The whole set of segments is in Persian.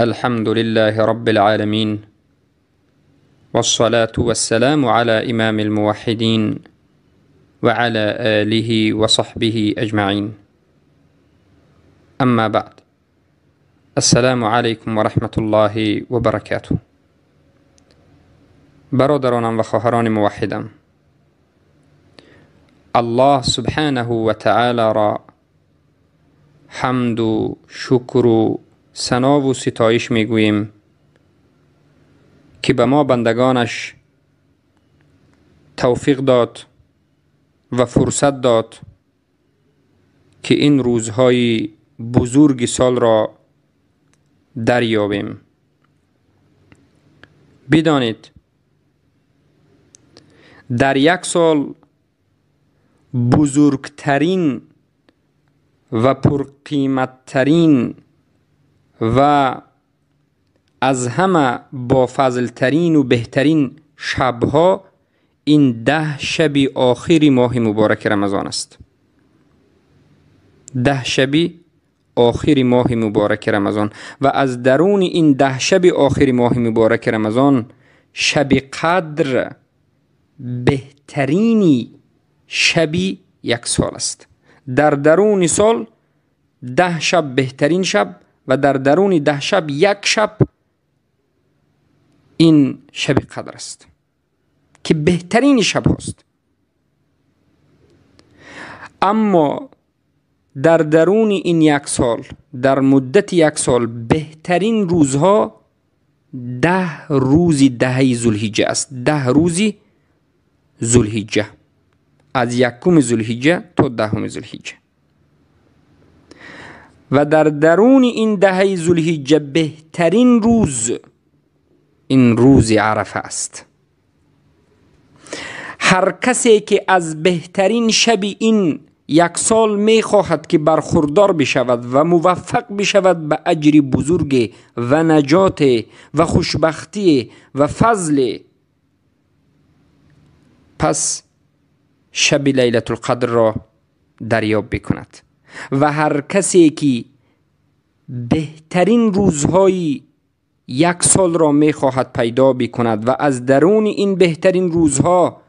الحمد لله رب العالمين، والصلاة والسلام على إمام الموحدين وعلى آله وصحبه أجمعين. أما بعد، السلام عليكم ورحمة الله وبركاته. برادرانم و خواهران موحدم، الله سبحانه و تعالی را حمد و شکر و ثنا و ستایش میگوییم که به ما بندگانش توفیق داد و فرصت داد که این روزهای بزرگ سال را دریابیم. بدانید در یک سال بزرگترین و پرقیمتترین و از همه با فضلترین و بهترین شبها این 10 شب آخر ماه مبارک رمضان است. 10 شب آخر ماه مبارک رمضان و از درون این 10 شب آخر ماه مبارک رمضان شب قدر بهترینی شب یک سال است. در درون سال 10 شب بهترین شب و در درون 10 شب یک شب این شب قدر است که بهترین شب هست. اما در درون این یک سال، در مدت یک سال، بهترین روزها 10 روز 10 ذوالحجه است. 10 روز ذوالحجه، از 1 ذوالحجه تا 10 ذوالحجه. و در درون این 10 ذوالحجه بهترین روز این روز عرفه است. هر کسی که از بهترین شب این یک سال می خواهد که برخوردار بشود و موفق بشود به اجر بزرگ و نجات و خوشبختی و فضل، پس شب لیلة القدر را دریاب بکند. و هر کسی که بهترین روزهای یک سال را می خواهد پیدا بکند و از درون این بهترین روزها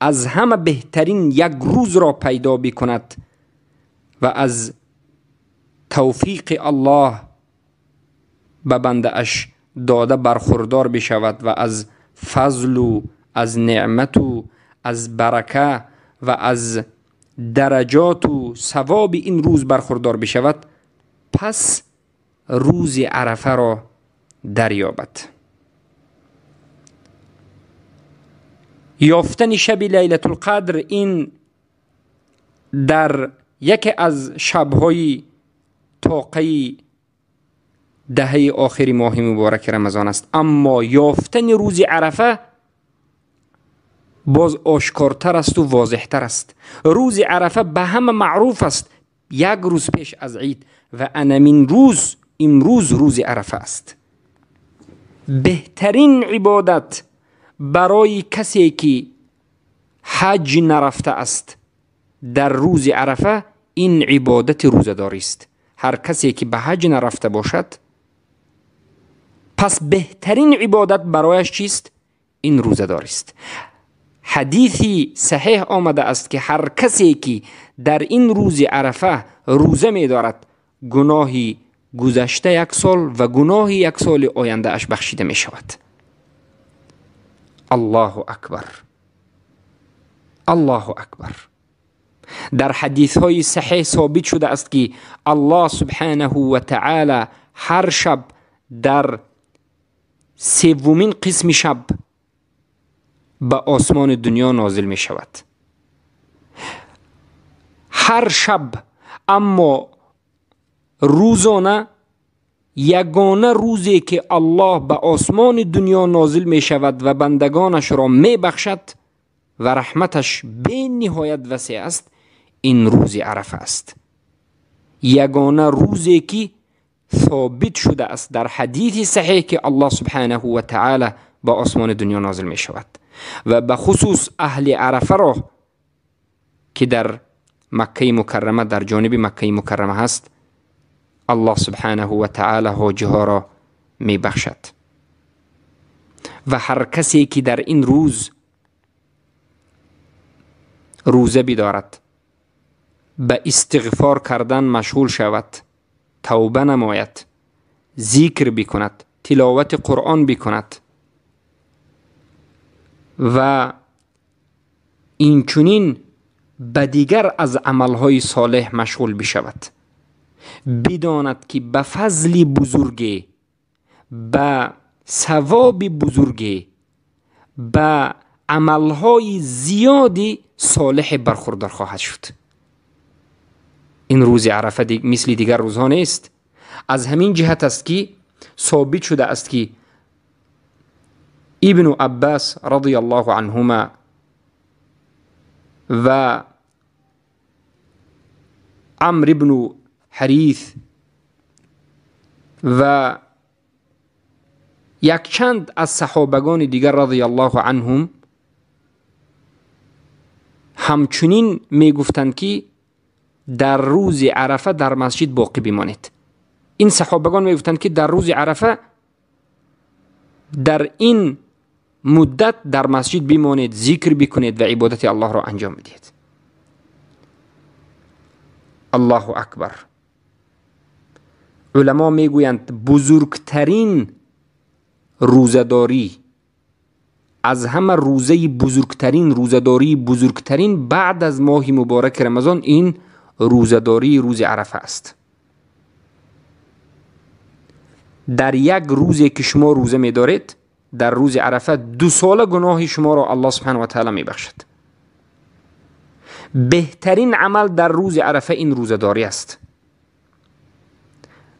از همه بهترین یک روز را پیدا بکند و از توفیق الله به بنده اش داده برخوردار بشود و از فضل و از نعمت و از برکه و از درجات و ثواب این روز برخوردار بشود، پس روز عرفه را دریابد. یافتن شب لیلة القدر این در یکی از شبهای طاقه 10 آخر ماه مبارک رمضان است. اما یافتن روز عرفه باز آشکارتر است و واضحتر است. روز عرفه به همه معروف است، 1 روز پیش از عید، و انمین روز امروز روز عرفه است. بهترین عبادت برای کسی که حج نرفته است در روز عرفه این عبادت روزداری است. هر کسی که به حج نرفته باشد پس بهترین عبادت برایش چیست؟ این روزداری است. حدیثی صحیح آمده است که هر کسی که در این روز عرفه روزه می دارد گناهی گذشته 1 سال و گناه 1 سال آینده اش بخشیده می شود. الله اکبر، الله اکبر. در حدیث های صحیح ثابت شده است که الله سبحانه و تعالی هر شب در 3مین قسم شب به آسمان دنیا نازل می شود. هر شب. اما روزانه یگانه روزی که الله به آسمان دنیا نازل می شود و بندگانش را می بخشد و رحمتش به نهایت وسیع است، این روز عرفه است. یگانه روزی که ثابت شده است در حدیث صحیح که الله سبحانه و تعالی به آسمان دنیا نازل می شود. و به خصوص اهل عرفه را که در مکه مکرمه، در جانب مکه مکرمه هست، الله سبحانه و تعالی حاجی ها را می بخشد. و هر کسی که در این روز روزه بدارد، به استغفار کردن مشغول شود، توبه نماید، ذکر بکند، تلاوت قرآن بکند و این چنین به دیگر از عملهای صالح مشغول بشود، بداند که به فضل بزرگی، به ثواب بزرگی، به عملهای زیادی صالح برخوردار خواهد شد. این روز عرفه مثل دیگر روزها نیست. از همین جهت است که ثابت شده است که ابن عباس رضی الله عنهما و عمرو بن حریث و یک چند از صحابگان دیگر رضی الله عنهم همچنین می گفتند که در روز عرفه در مسجد باقی بمانید. این صحابگان می گفتند که در روز عرفه در این مدت در مسجد بمانید، ذکر بکنید و عبادت الله را انجام بدهید. الله اکبر. علما می گویند بزرگترین روزداری، از همه روزه بزرگترین، روزداری بزرگترین بعد از ماه مبارک رمضان، این روزداری روز عرفه است. در یک روزی که شما روزه می دارید، در روز عرفه 2 سال گناه شما را الله سبحانه و تعالی می بخشد. بهترین عمل در روز عرفه این روزداری است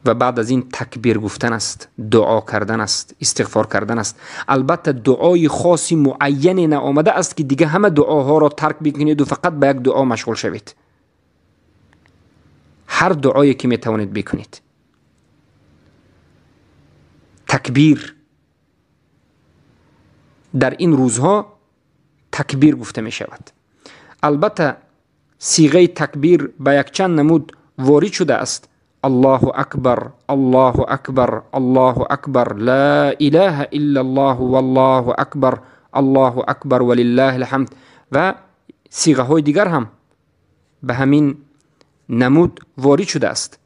و بعد از این تکبیر گفتن است، دعا کردن است، استغفار کردن است. البته دعای خاصی معینی نآمده است که دیگه همه دعاها را ترک بکنید و فقط به یک دعا مشغول شوید. هر دعایی که می توانید بکنید. تکبیر در این روزها تکبیر گفته می شود. البته صیغه تکبیر به یک چند نمود وارد شده است. الله اکبر، الله اکبر، الله اکبر، لا اله الا الله والله اکبر، الله اکبر ولله الحمد و صیغه های دیگر هم به همین نمود وارد شده است.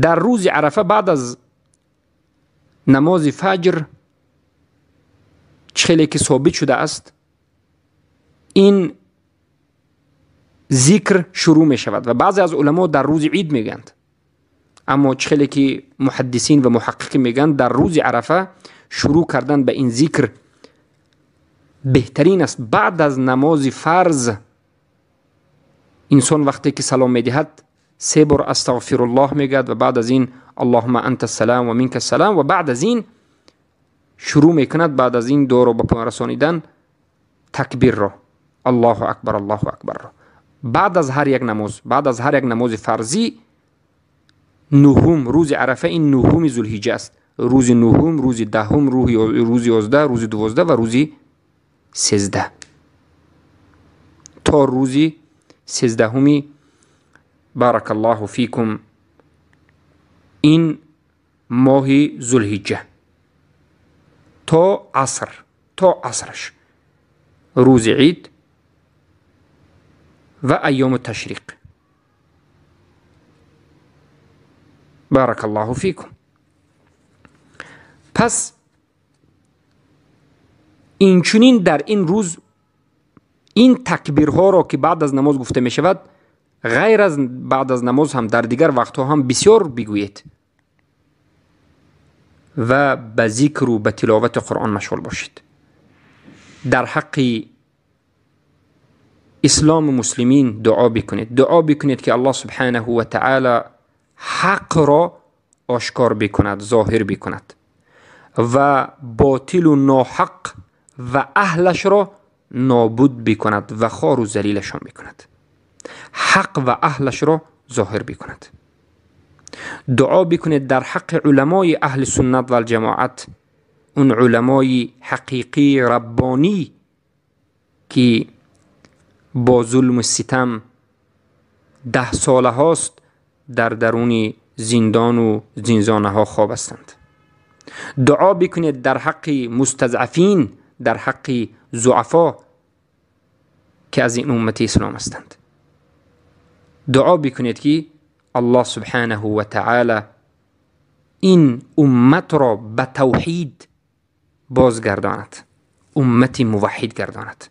در روز عرفه بعد از نماز فجر چخیلی که ثابت شده است، این ذکر شروع می شود و بعضی از علما در روز عید میگند، اما چخیلی که محدثین و محققین میگند در روز عرفه شروع کردن به این ذکر بهترین است. بعد از نماز فرض انسان وقتی که سلام میدهد 3 بار استغفر الله میگد و بعد از این اللهم انت السلام و منک السلام و بعد از این شروع میکند بعد از این دو رو به پایان رسانیدن تکبیر را، الله اکبر، الله اکبر را. بعد از هر یک نماز، بعد از هر یک نماز فرضی، نهم روز عرفه این نهم ذوالحجه است. روز نهم، روز دهم، روز 11، روز 12 و روز 13 تا روز 13 بارک الله فیکم این ماه ذوالحجه تا عصرش، روز عید و ایام تشریق. بارک الله فیکم. پس این چنین در این روز این تکبیرها را که بعد از نماز گفته می شود، غیر از بعد از نماز هم در دیگر وقتها هم بسیار بگویید و به ذکر و به تلاوت قرآن مشغول باشید. در حق اسلام مسلمین دعا بکنید. دعا بکنید که الله سبحانه و تعالی حق را آشکار بکند، ظاهر بکند و باطل و ناحق و اهلش را نابود بکند و خوار و ذلیلشان بکند. حق و اهلش را ظاهر بکند. دعا بکنید در حق علمای اهل سنت و الجماعت، اون علمای حقیقی ربانی که با ظلم و ستم 10 ساله هاست در درون زندان و زنزانه ها خواب هستند. دعا بکنید در حق مستضعفین، در حق ضعفا که از این امت اسلام هستند. دعا بکنید که الله سبحانه و تعالی این امت را به توحید بازگرداند، امت موحد گرداند.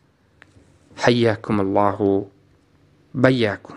حیاکم الله و بیاکم.